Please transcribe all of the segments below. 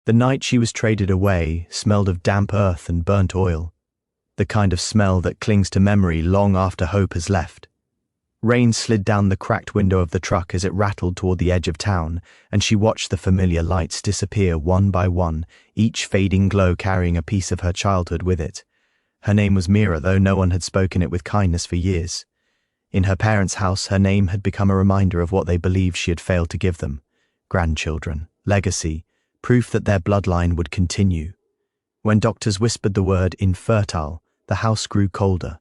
The night she was traded away smelled of damp earth and burnt oil, the kind of smell that clings to memory long after hope has left. Rain slid down the cracked window of the truck as it rattled toward the edge of town, and she watched the familiar lights disappear one by one, each fading glow carrying a piece of her childhood with it. Her name was Mira, though no one had spoken it with kindness for years. In her parents' house, her name had become a reminder of what they believed she had failed to give them: grandchildren, legacy, proof that their bloodline would continue. When doctors whispered the word infertile, the house grew colder.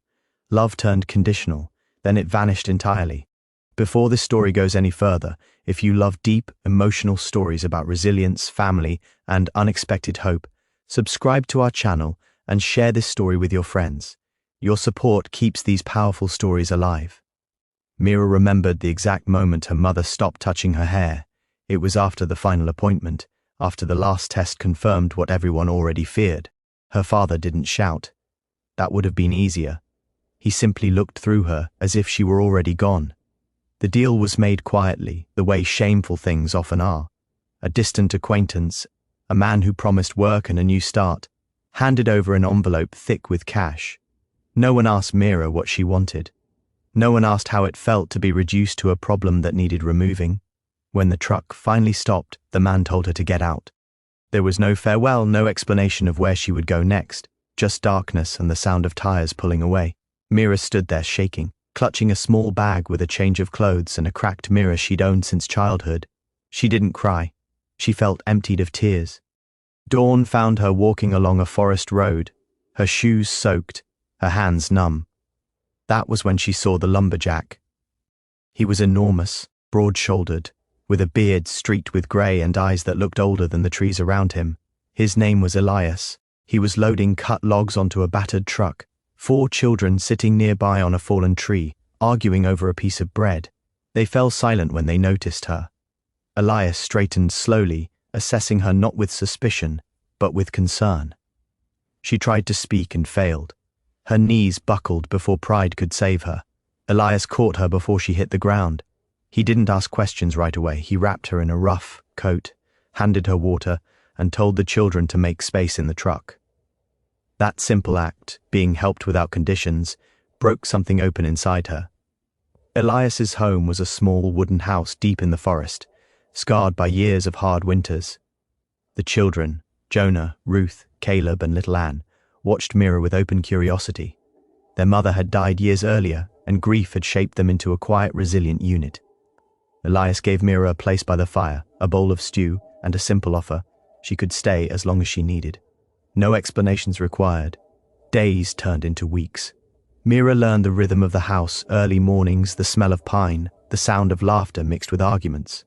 Love turned conditional, then it vanished entirely. Before this story goes any further, if you love deep, emotional stories about resilience, family, and unexpected hope, subscribe to our channel and share this story with your friends. Your support keeps these powerful stories alive. Mira remembered the exact moment her mother stopped touching her hair. It was after the final appointment, after the last test confirmed what everyone already feared. Her father didn't shout. That would have been easier. He simply looked through her as if she were already gone. The deal was made quietly, the way shameful things often are. A distant acquaintance, a man who promised work and a new start, handed over an envelope thick with cash. No one asked Mira what she wanted. No one asked how it felt to be reduced to a problem that needed removing. When the truck finally stopped, the man told her to get out. There was no farewell, no explanation of where she would go next, just darkness and the sound of tires pulling away. Mira stood there shaking, clutching a small bag with a change of clothes and a cracked mirror she'd owned since childhood. She didn't cry. She felt emptied of tears. Dawn found her walking along a forest road, her shoes soaked, her hands numb. That was when she saw the lumberjack. He was enormous, broad-shouldered, with a beard streaked with grey and eyes that looked older than the trees around him. His name was Elias. He was loading cut logs onto a battered truck, 4 children sitting nearby on a fallen tree, arguing over a piece of bread. They fell silent when they noticed her. Elias straightened slowly, assessing her not with suspicion, but with concern. She tried to speak and failed. Her knees buckled before pride could save her. Elias caught her before she hit the ground. He didn't ask questions right away. He wrapped her in a rough coat, handed her water, and told the children to make space in the truck. That simple act, being helped without conditions, broke something open inside her. Elias's home was a small wooden house deep in the forest, scarred by years of hard winters. The children, Jonah, Ruth, Caleb, and little Anne, watched Mira with open curiosity. Their mother had died years earlier, and grief had shaped them into a quiet, resilient unit. Elias gave Mira a place by the fire, a bowl of stew, and a simple offer: she could stay as long as she needed. No explanations required. Days turned into weeks. Mira learned the rhythm of the house: early mornings, the smell of pine, the sound of laughter mixed with arguments.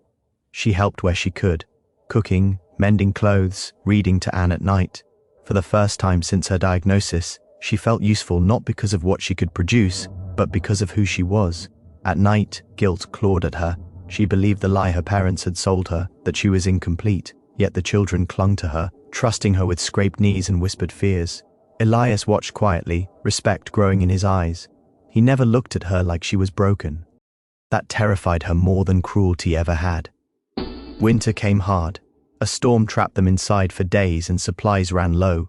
She helped where she could, cooking, mending clothes, reading to Anne at night. For the first time since her diagnosis, she felt useful not because of what she could produce, but because of who she was. At night, guilt clawed at her. She believed the lie her parents had sold her, that she was incomplete, yet the children clung to her, trusting her with scraped knees and whispered fears. Elias watched quietly, respect growing in his eyes. He never looked at her like she was broken. That terrified her more than cruelty ever had. Winter came hard. A storm trapped them inside for days and supplies ran low.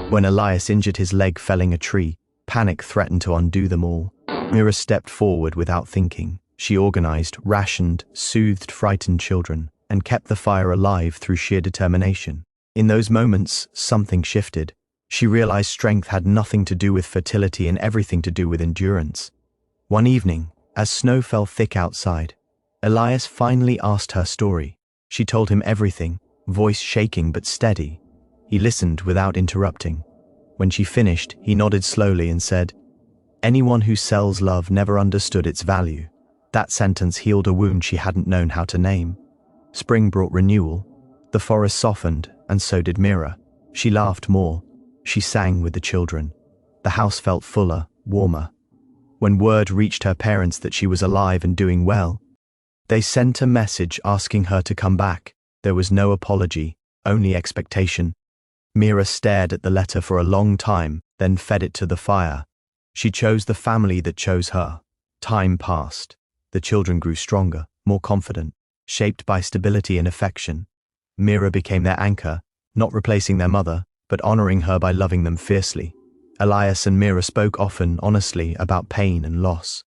When Elias injured his leg felling a tree, panic threatened to undo them all. Mira stepped forward without thinking. She organized, rationed, soothed frightened children, and kept the fire alive through sheer determination. In those moments, something shifted. She realized strength had nothing to do with fertility and everything to do with endurance. One evening, as snow fell thick outside, Elias finally asked her story. She told him everything, voice shaking but steady. He listened without interrupting. When she finished, he nodded slowly and said, "Anyone who sells love never understood its value." That sentence healed a wound she hadn't known how to name. Spring brought renewal. The forest softened, and so did Mira. She laughed more. She sang with the children. The house felt fuller, warmer. When word reached her parents that she was alive and doing well, they sent a message asking her to come back. There was no apology, only expectation. Mira stared at the letter for a long time, then fed it to the fire. She chose the family that chose her. Time passed. The children grew stronger, more confident, shaped by stability and affection. Mira became their anchor, not replacing their mother, but honoring her by loving them fiercely. Elias and Mira spoke often, honestly, about pain and loss.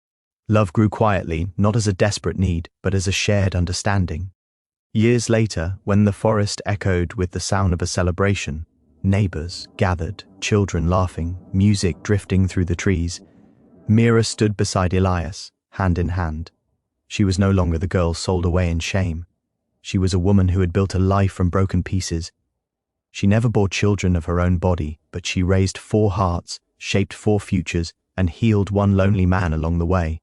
Love grew quietly, not as a desperate need, but as a shared understanding. Years later, when the forest echoed with the sound of a celebration, neighbors gathered, children laughing, music drifting through the trees, Mira stood beside Elias, hand in hand. She was no longer the girl sold away in shame. She was a woman who had built a life from broken pieces. She never bore children of her own body, but she raised 4 hearts, shaped 4 futures, and healed one lonely man along the way.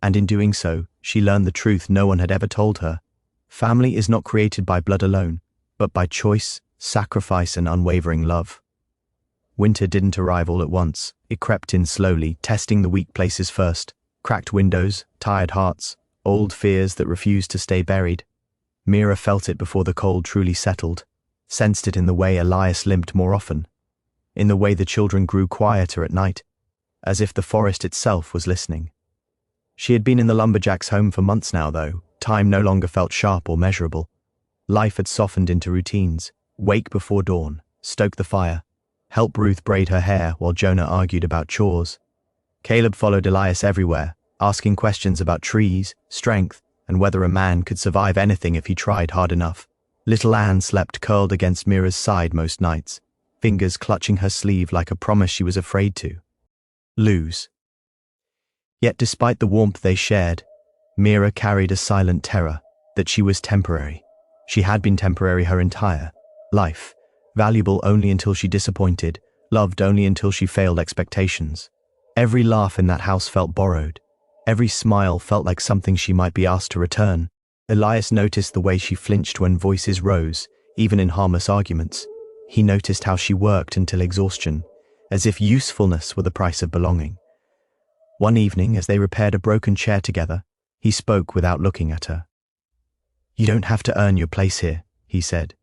And in doing so, she learned the truth no one had ever told her. Family is not created by blood alone, but by choice, sacrifice, and unwavering love. Winter didn't arrive all at once. It crept in slowly, testing the weak places first. Cracked windows, tired hearts, old fears that refused to stay buried. Mira felt it before the cold truly settled, sensed it in the way Elias limped more often, in the way the children grew quieter at night, as if the forest itself was listening. She had been in the lumberjack's home for months now, though. Time no longer felt sharp or measurable. Life had softened into routines. Wake before dawn, stoke the fire, help Ruth braid her hair while Jonah argued about chores. Caleb followed Elias everywhere, asking questions about trees, strength, and whether a man could survive anything if he tried hard enough. Little Anne slept curled against Mira's side most nights, fingers clutching her sleeve like a promise she was afraid to lose. Yet despite the warmth they shared, Mira carried a silent terror that she was temporary. She had been temporary her entire life, valuable only until she disappointed, loved only until she failed expectations. Every laugh in that house felt borrowed. Every smile felt like something she might be asked to return. Elias noticed the way she flinched when voices rose, even in harmless arguments. He noticed how she worked until exhaustion, as if usefulness were the price of belonging. One evening, as they repaired a broken chair together, he spoke without looking at her. "You don't have to earn your place here," he said.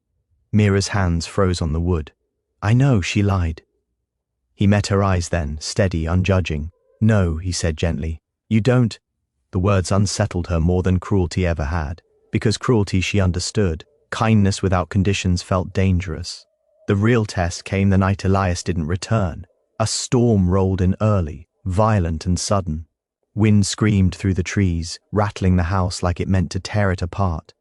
Mira's hands froze on the wood. "I know," she lied. He met her eyes then, steady, unjudging. "No," he said gently. "You don't." The words unsettled her more than cruelty ever had, because cruelty she understood. Kindness without conditions felt dangerous. The real test came the night Elias didn't return. A storm rolled in early, violent and sudden. Wind screamed through the trees, rattling the house like it meant to tear it apart.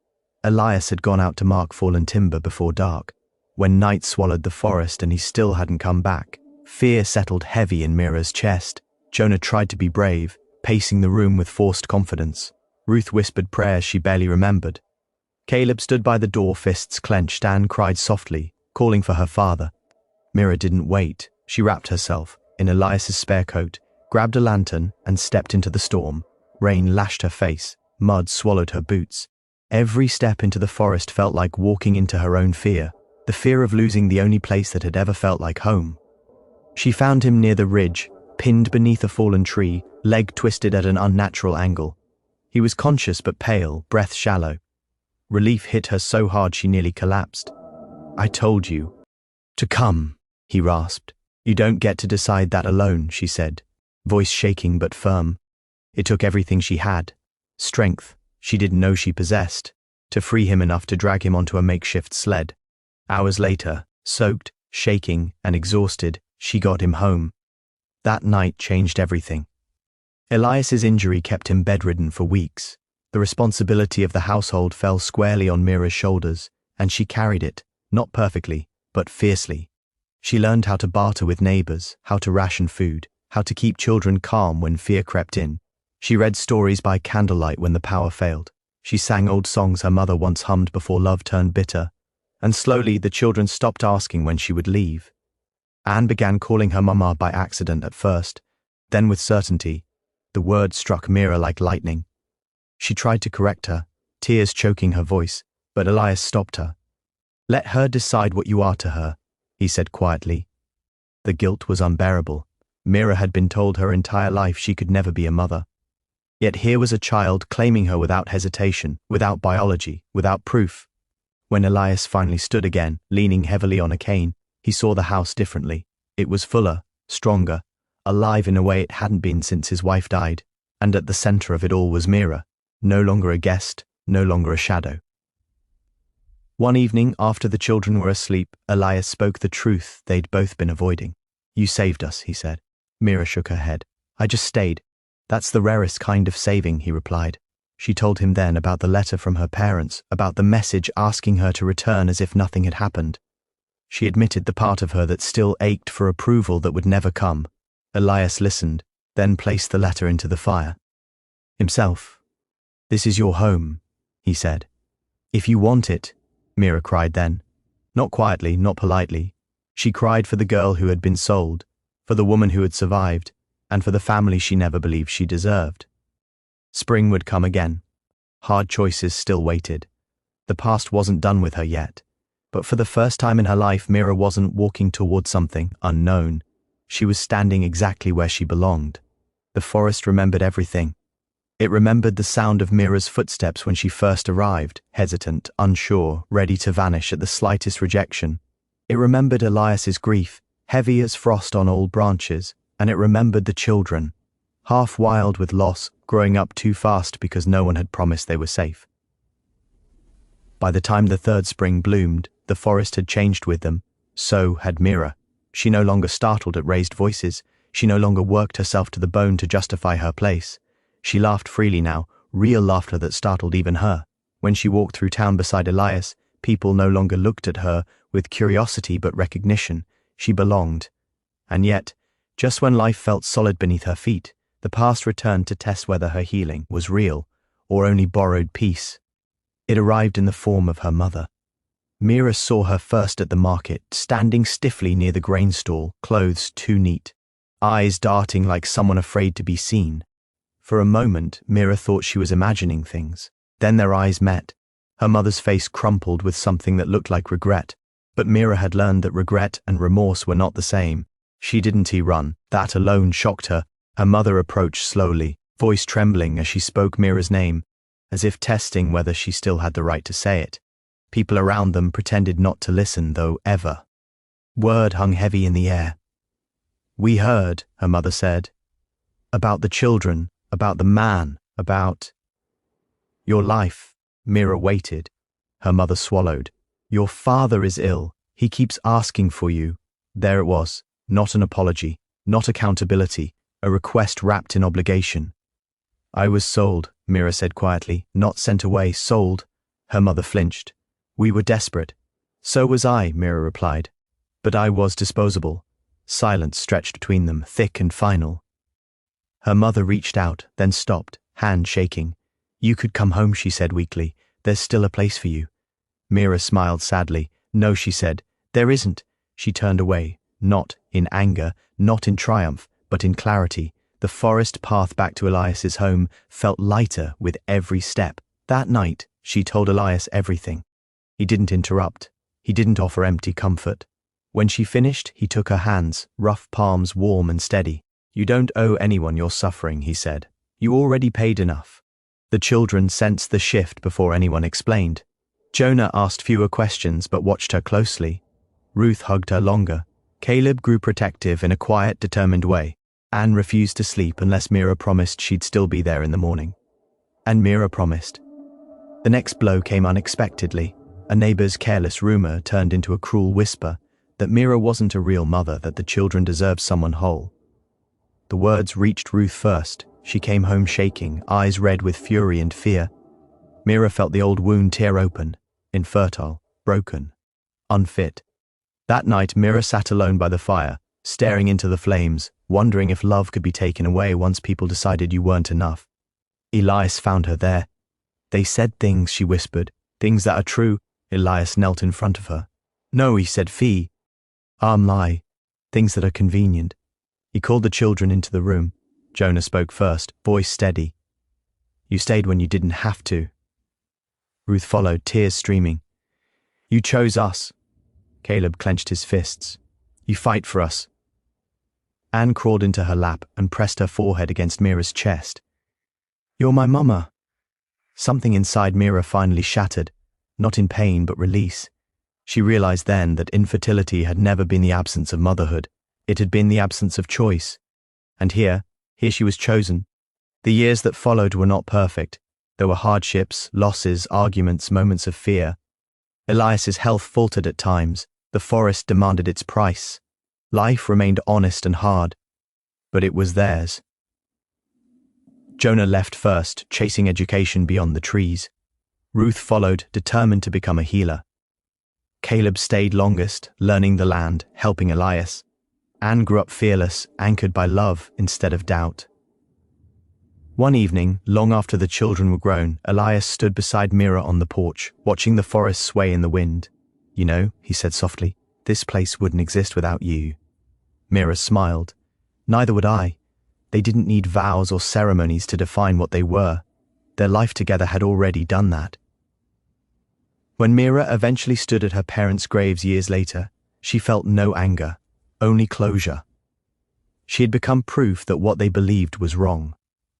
Elias had gone out to mark fallen timber before dark, when night swallowed the forest and he still hadn't come back. Fear settled heavy in Mira's chest. Jonah tried to be brave, pacing the room with forced confidence. Ruth whispered prayers she barely remembered. Caleb stood by the door, fists clenched. Anne cried softly, calling for her father. Mira didn't wait. She wrapped herself in Elias's spare coat, grabbed a lantern, and stepped into the storm. Rain lashed her face. Mud swallowed her boots. Every step into the forest felt like walking into her own fear, the fear of losing the only place that had ever felt like home. She found him near the ridge, pinned beneath a fallen tree, leg twisted at an unnatural angle. He was conscious but pale, breath shallow. Relief hit her so hard she nearly collapsed. "I told you to come," he rasped. "You don't get to decide that alone," she said, voice shaking but firm. It took everything she had, strength she didn't know she possessed, to free him enough to drag him onto a makeshift sled. Hours later, soaked, shaking, and exhausted, she got him home. That night changed everything. Elias's injury kept him bedridden for weeks. The responsibility of the household fell squarely on Mira's shoulders, and she carried it, not perfectly, but fiercely. She learned how to barter with neighbors, how to ration food, how to keep children calm when fear crept in. She read stories by candlelight when the power failed. She sang old songs her mother once hummed before love turned bitter. And slowly the children stopped asking when she would leave. Anne began calling her mama by accident at first, then with certainty. The word struck Mira like lightning. She tried to correct her, tears choking her voice, but Elias stopped her. "Let her decide what you are to her," he said quietly. The guilt was unbearable. Mira had been told her entire life she could never be a mother. Yet here was a child claiming her without hesitation, without biology, without proof. When Elias finally stood again, leaning heavily on a cane, he saw the house differently. It was fuller, stronger, alive in a way it hadn't been since his wife died. And at the center of it all was Mira, no longer a guest, no longer a shadow. One evening, after the children were asleep, Elias spoke the truth they'd both been avoiding. "You saved us," he said. Mira shook her head. "I just stayed." "That's the rarest kind of saving," he replied. She told him then about the letter from her parents, about the message asking her to return as if nothing had happened. She admitted the part of her that still ached for approval that would never come. Elias listened, then placed the letter into the fire. Himself. "This is your home," he said. "If you want it," Mira cried then. Not quietly, not politely. She cried for the girl who had been sold, for the woman who had survived, and for the family she never believed she deserved. Spring would come again. Hard choices still waited. The past wasn't done with her yet. But for the first time in her life, Mira wasn't walking towards something unknown. She was standing exactly where she belonged. The forest remembered everything. It remembered the sound of Mira's footsteps when she first arrived, hesitant, unsure, ready to vanish at the slightest rejection. It remembered Elias's grief, heavy as frost on old branches, and it remembered the children, half wild with loss, growing up too fast because no one had promised they were safe. By the time the third spring bloomed, the forest had changed with them. So had Mira. She no longer startled at raised voices. She no longer worked herself to the bone to justify her place. She laughed freely now, real laughter that startled even her. When she walked through town beside Elias, people no longer looked at her with curiosity but recognition. She belonged. And yet, just when life felt solid beneath her feet, the past returned to test whether her healing was real or only borrowed peace. It arrived in the form of her mother. Mira saw her first at the market, standing stiffly near the grain stall, clothes too neat, eyes darting like someone afraid to be seen. For a moment, Mira thought she was imagining things. Then their eyes met. Her mother's face crumpled with something that looked like regret. But Mira had learned that regret and remorse were not the same. She didn't run. That alone shocked her. Her mother approached slowly, voice trembling as she spoke Mira's name, as if testing whether she still had the right to say it. People around them pretended not to listen, though ever. Word hung heavy in the air. "We heard," her mother said, "about the children, about the man, about your life." Mira waited. Her mother swallowed. "Your father is ill. He keeps asking for you." There it was, not an apology, not accountability, a request wrapped in obligation. "I was sold," Mira said quietly, "not sent away, sold." Her mother flinched. "We were desperate." "So was I," Mira replied. "But I was disposable." Silence stretched between them, thick and final. Her mother reached out, then stopped, hand shaking. "You could come home," she said weakly. "There's still a place for you." Mira smiled sadly. "No," she said, "there isn't." She turned away, not in anger, not in triumph, but in clarity. The forest path back to Elias's home felt lighter with every step. That night, she told Elias everything. He didn't interrupt. He didn't offer empty comfort. When she finished, he took her hands, rough palms warm and steady. "You don't owe anyone your suffering," he said. "You already paid enough." The children sensed the shift before anyone explained. Jonah asked fewer questions but watched her closely. Ruth hugged her longer. Caleb grew protective in a quiet, determined way. Anne refused to sleep unless Mira promised she'd still be there in the morning. And Mira promised. The next blow came unexpectedly. A neighbor's careless rumor turned into a cruel whisper that Mira wasn't a real mother, that the children deserved someone whole. The words reached Ruth first. She came home shaking, eyes red with fury and fear. Mira felt the old wound tear open, infertile, broken, unfit. That night, Mira sat alone by the fire, staring into the flames, wondering if love could be taken away once people decided you weren't enough. Elias found her there. "They said things," she whispered, "things that are true." Elias knelt in front of her. "No," he said, "Fee. Lie. Things that are convenient." He called the children into the room. Jonah spoke first, voice steady. "You stayed when you didn't have to." Ruth followed, tears streaming. "You chose us." Caleb clenched his fists. "You fight for us." Anne crawled into her lap and pressed her forehead against Mira's chest. "You're my mama." Something inside Mira finally shattered, not in pain but release. She realized then that infertility had never been the absence of motherhood. It had been the absence of choice. And here she was chosen. The years that followed were not perfect. There were hardships, losses, arguments, moments of fear. Elias's health faltered at times. The forest demanded its price. Life remained honest and hard, but it was theirs. Jonah left first, chasing education beyond the trees. Ruth followed, determined to become a healer. Caleb stayed longest, learning the land, helping Elias. Anne grew up fearless, anchored by love instead of doubt. One evening, long after the children were grown, Elias stood beside Mira on the porch, watching the forest sway in the wind. "You know," he said softly, "this place wouldn't exist without you." Mira smiled. "Neither would I. They didn't need vows or ceremonies to define what they were. Their life together had already done that." When Mira eventually stood at her parents' graves years later, she felt no anger, only closure. She had become proof that what they believed was wrong.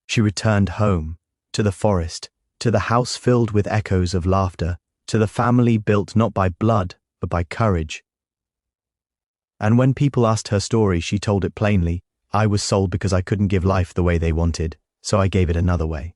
She returned home, to the forest, to the house filled with echoes of laughter, to the family built not by blood, but by courage. And when people asked her story, she told it plainly. "I was sold because I couldn't give life the way they wanted, so I gave it another way."